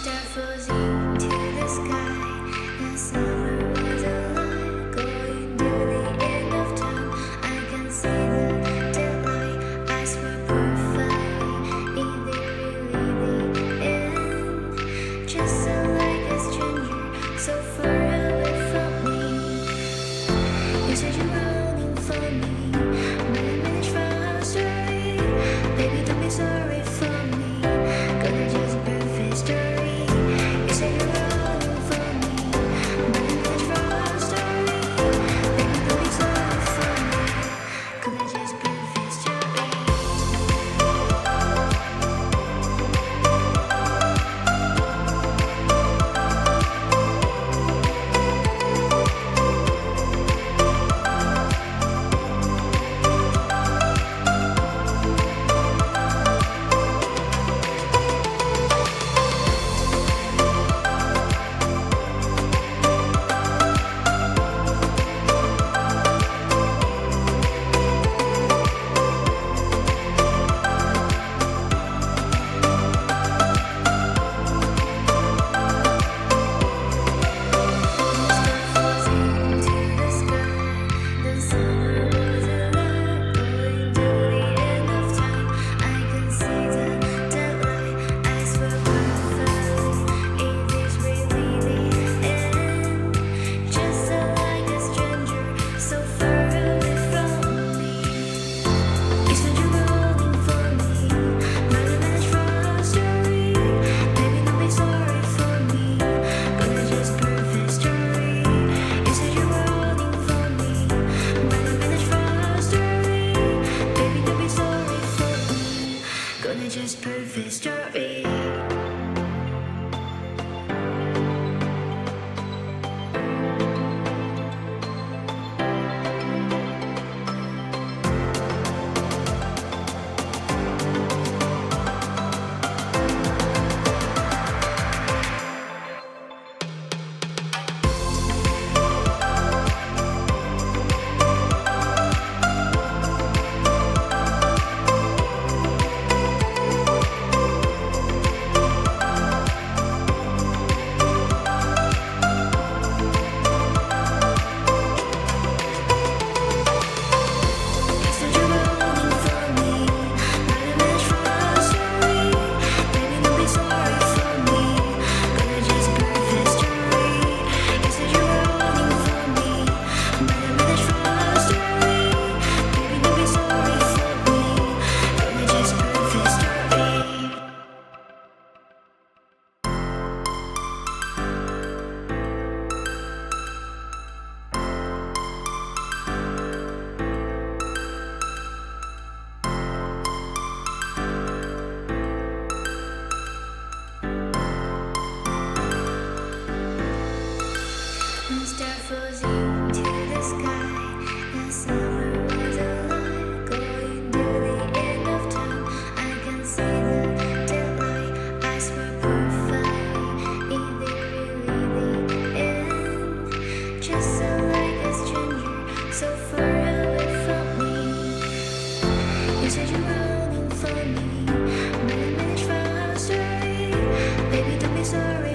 Start floating to the sky. The summer was alive, going to the end of time. I can see the daylight. Eyes were perfectly in the really the end. Just like a stranger, so far away from me. You said you're running for me, but I managed from our story. Baby, don't be sorry for me. Gonna just a perfect story. You said you're running for me, but I managed from our story. Baby, don't be sorry for me. Gonna just a perfect story. Just perfect story. Start floating to the sky. The summer was alive, going to the end of time. I can see the daylight. Eyes were perfectly in the really the end. Just like a stranger, so far away from me. You said you're running for me, but I managed from our story. Baby, don't be sorry.